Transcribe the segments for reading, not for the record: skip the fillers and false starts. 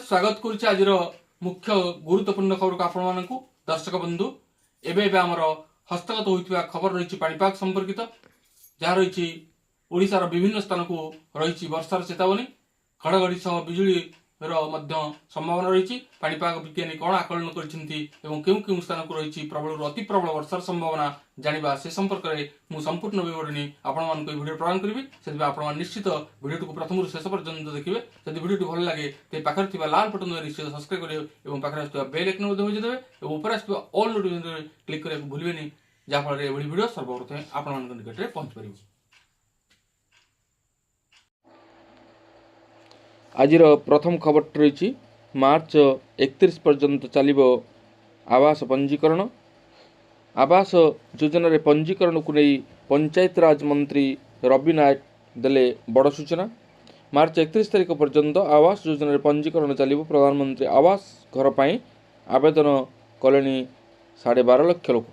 स्वागत करुच्चे आज मुख्य गुरुत्वपूर्ण खबर को आपण दर्शक बंधु एवं आमर हस्तगत होता खबर रही पाणीपाग संपर्कित जहाँ रही ओडिशार विभिन्न स्थान को रही वर्षार चेतावनी घड़घड़ी सह बिजुली संभावना रही पाणीपाग विज्ञानी कौन आकलन कर स्थान को रही प्रबल अति प्रबल वर्षार संभावना जाना से संपर्क में मुझे संपूर्ण विवरणी आपण भिडियो प्रदान करी से आप निश्चित भिडियो को प्रथम शेष पर्यंत देखिए जब भिडियो भल लगे तो पाखे लाल बटन निश्चित सब्सक्राइब करेंगे और पाखे बेल आइकन बजाइदेवे और ऊपर ऑल नोटिफिकेशन क्लिक करने भूलें जहाँफल ये भिडियो सर्वप्रथम आपण निकट में पहुंच पार। आज प्रथम खबर रही मार्च 31 पर्यंत चलो आवास पंजीकरण। आवास योजन पंजीकरण को नहीं पंचायत राज मंत्री रवि नायक देले बड़ सूचना। मार्च 31 तारिख पर्यंत आवास योजन पंजीकरण चलो। प्रधानमंत्री आवास घर पर आवेदन कले 12.5 लाख लोक।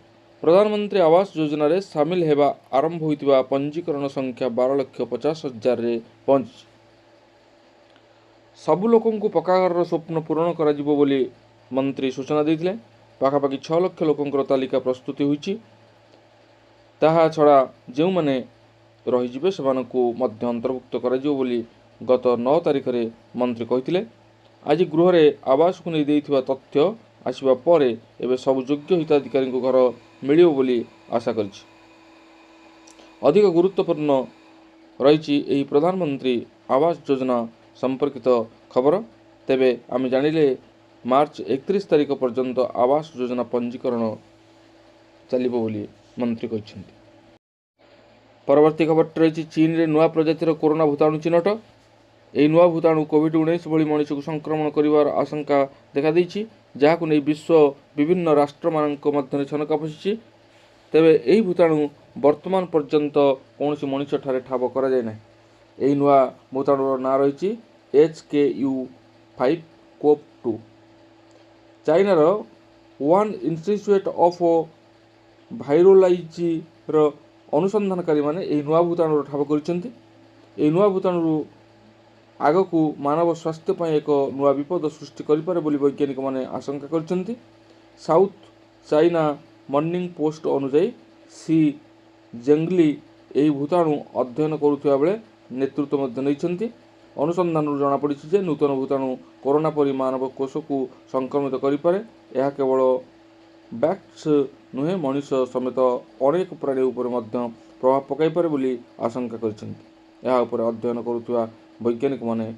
प्रधानमंत्री आवास योजन सामिल होगा आरंभ होता पंजीकरण संख्या 12,50,000 पहुंची। सबु लोकों को पक्का घर स्वप्न पूरण कर मंत्री सूचना देते। पाखापाखि 6 लाख लोकों तालिका प्रस्तुति होती। छड़ा जो मैंने रही से अंतर्भुक्त कर गत 9 तारिख में मंत्री कहते। आज गृह में आवास को नहीं तथ्य आसवा पर एवं सब योग्य हिताधिकारी को घर मिलियो बोली आशा कर। अधिक गुरुत्वपूर्ण रही प्रधानमंत्री आवास योजना संपर्कित खबर। तेबे आम जानिले मार्च 31 तारिख पर्यंत आवास योजना पंजीकरण चलिबो बोली मंत्री कहछन्ति। परवर्ती खबर रही चीन रे नुआ प्रजातिर कोरोना भूताणु चिन्हट। यह नुआ भूताणु कोविड-19 भली मनुष्य को संक्रमण कर आशंका देखा देछि, जहां नहीं विश्व विभिन्न राष्ट्र मानक मध्य छनका फसी। तेबे यही भूताणु वर्तमान पर्यंत कौन मनुष्य ठारे ठाब करा जाय ना। यही नुआ भूताणुर ना रही HKU5CoV2। चाइनार वन इन्स्टिट्यूट ऑफ वायरोलॉजी अनुसंधानकारी माने यही नुआ भूताणुर ठाब कर। नुआ भूताणु आग को मानव स्वास्थ्य पर एक नुआ विपद सृष्टि करें वैज्ञानिक माने आशंका कर। साउथ चाइना मॉर्निंग पोस्ट अनुसार सी जेंगली यही भूताणु अध्ययन करुवा बेले नेतृत्व नहीं। अनुसंधान जनापड़ी जे नूतन भूताणु कोरोना परी मानव कोष को संक्रमित करें। यह केवल बैक्स नुहे मनीष समेत अनेक प्राणी उपर प्रभाव पकाई पारे बोली आशंका कर। अध्ययन करुवा वैज्ञानिक माने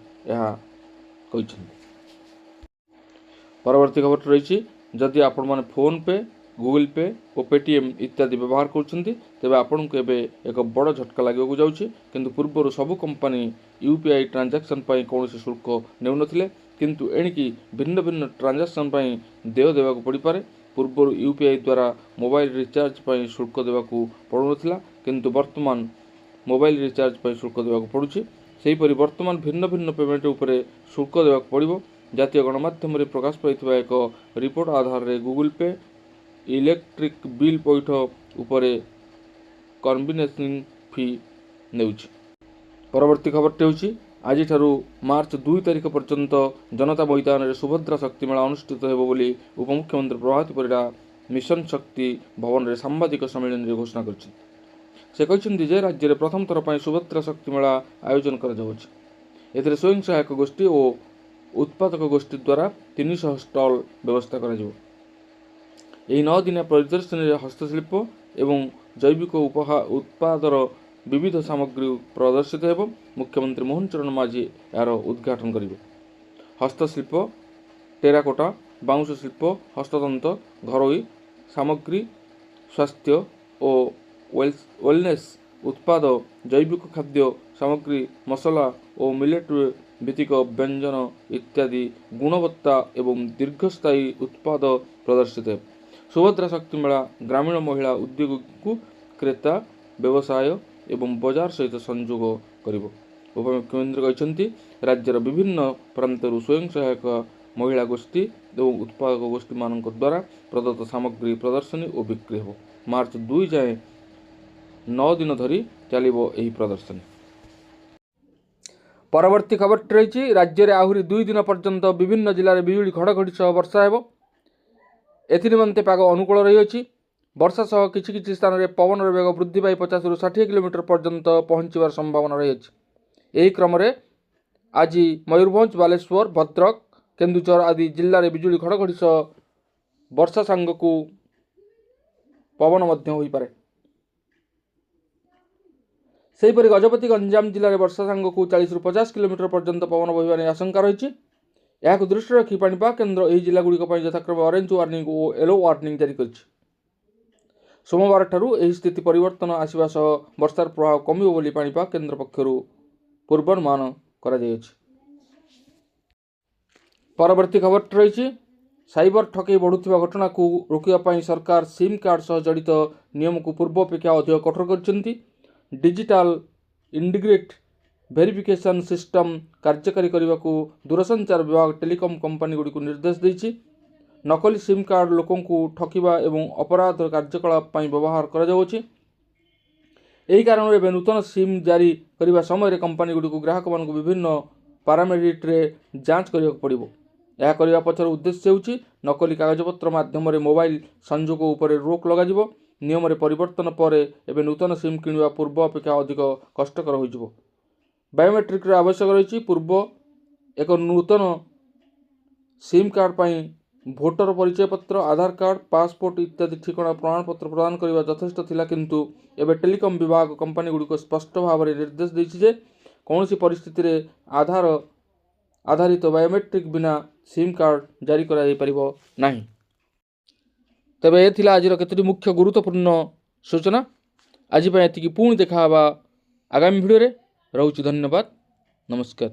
परवर्ती खबर रही जदि आपण माने फोन पे गूगल पे और पेटीएम इत्यादि व्यवहार करुँच तेज आपन को एक बड़ झटका लगे जाऊँगी। किंतु पूर्वर सबु कंपनी यूपीआई ट्रांजैक्शन कौन शुल्क नेउनथिले, किंतु एणिकी भिन्न भिन्न ट्रांजैक्शन देय देवा पड़ पारे। पूर्वर यूपीआई द्वारा मोबाइल रिचार्ज शुल्क देवा पड़ुनथिला, किंतु वर्तमान मोबाइल रिचार्ज शुल्क देवा पड़ुछि। सेहीपरि वर्तमान भिन्न भिन्न पेमेंट उपरे शुल्क देवा पड़िबो। जातीय गणमाध्यम रे प्रकाश पाइथिबा एक रिपोर्ट आधार रे गूगल पे इलेक्ट्रिक बिल पैठ उपरे कन्वीनेंस फी नेउछि। परवर्ती खबरटी होछि आज मार्च 2 तारिख पर्यंत जनता मैदान में सुभद्रा शक्ति मेला अनुष्ठित हेबो बोली उपमुख्यमंत्री प्रभात परिडा मिशन शक्ति भवन में सांबादिक सम्मेलन में घोषणा करछि। से कहछन्ति जे राज्य में प्रथम थर पर सुभद्रा शक्ति मेला आयोजन करा जाउछि। एथिरे स्वयं सहायक गोष्ठी और उत्पादक गोष्ठी द्वारा 300 स्टॉल व्यवस्था करा जाउ। यह 9 दिन प्रदर्शनी में हस्तशिल्प एवं जैविक उत्पादर विविध सामग्री प्रदर्शित हेब। मुख्यमंत्री मोहन चरण माझी यार उद्घाटन करेंगे। हस्तशिल्प, टेराकोटा, बाउंश शिल्प, हस्ततंत, घरोई सामग्री, स्वास्थ्य और वेलनेस उत्पाद, जैविक खाद्य सामग्री, मसला और मिलेट भित्तिक व्यंजन इत्यादि गुणवत्ता एवं दीर्घस्थायी उत्पाद प्रदर्शित है। सुभद्रा शक्ति मेला ग्रामीण महिला उद्योग को क्रेता व्यवसाय एवं बाजार सहित संजोग करिबो। उपमुख्यमंत्री कहछन्ति राज्यर विभिन्न प्रांतरू स्वयं सहायक महिला गोष्ठी एवं उत्पादक गोष्ठी मानक द्वारा प्रदत्त सामग्री प्रदर्शनी और बिक्री हो। मार्च 2 जाए 9 दिन धरी चलिबो एही प्रदर्शनी। परवर्ती खबरटी रही राज्य में आहरी 2 दिन पर्यंत विभिन्न जिले में बिजुली घड़घड़ी सह वर्षा हेब एनिमंते पाग अनुकूल रही वर्षा सह किछि स्थान में पवन बेग वृद्धि पाई 50 ରୁ 60 किलोमीटर पर्यंत पहुंचवार संभावना रही यही क्रम में आज मयूरभंज बालेश्वर भद्रक केन्दुझर आदि जिले में बिजुली घड़घड़ी सह वर्षा सांग को पवन हो पारे। सेहीपरि गजपति गंजाम जिले में वर्षा सांग को 40 ରୁ 50 किलोमीटर पर्यंत पवन बहिबार आशंका रही दृष्टि रखी पाणीपाग केन्द्र यह जिलागुड़िक यथाक्रम ऑरेंज वार्निंग और येलो वार्निंग जारी कर सोमवार ठारू यह स्थिति परिवर्तन आसवा सह वर्षार प्रभाव कमिब बोली पाणीपाग केन्द्र पक्षरु पूर्वानुमान करा जायछि। परवर्ती खबर रही साइबर ठकई बढ़ुवा घटना को रोकने सरकार सिम कार्ड सह जड़ित नियम को पूर्व अपेक्षा अधिक कठोर कर डिजिटल इंटीग्रेट वेरिफिकेशन सिस्टम कार्यकारी करने को दूरसंचार विभाग टेलीकॉम कंपनी गुड़ी को निर्देश देछि। नकली सिम कार्ड लोकों को ठकिबा एवं अपराध कार्यकलाप व्यवहार करा जाउछि। एही कारण एवं नूतन सिम जारी करने समय कंपनी गुड़ी को ग्राहक मान विभिन्न पारामेट्रे जांच करने पड़ो। यह करने पछर उद्देश्य होछि नकली कागजपत्र माध्यम मोबाइल संजोग उपर रोक लग नियम परिवर्तन पर एवं नूतन सिम किणवा पूर्व अपेक्षा अधिक कष्टकर हो बायोमेट्रिक आवश्यक रही पूर्व एक नूतन सिम कार्ड पर भोटर परिचय पत्र आधार कार्ड पासपोर्ट इत्यादि ठिकाना प्रमाणपत्र प्रदान करने यथेष्ट थिला किंतु एवं टेलीकॉम विभाग कंपनी गुड़ी को स्पष्ट भाव में निर्देश देछि जे कौन परिस्थिति रे आधारित बायोमेट्रिक बिना सिम कार्ड जारी करा नहीं। तेबे ए थिला आजिर केतोटी मुख्य गुरुत्वपूर्ण सूचना आज एतिकी पुणी देखा आगामी भिडियो रे। रहुछि धन्यवाद नमस्कार।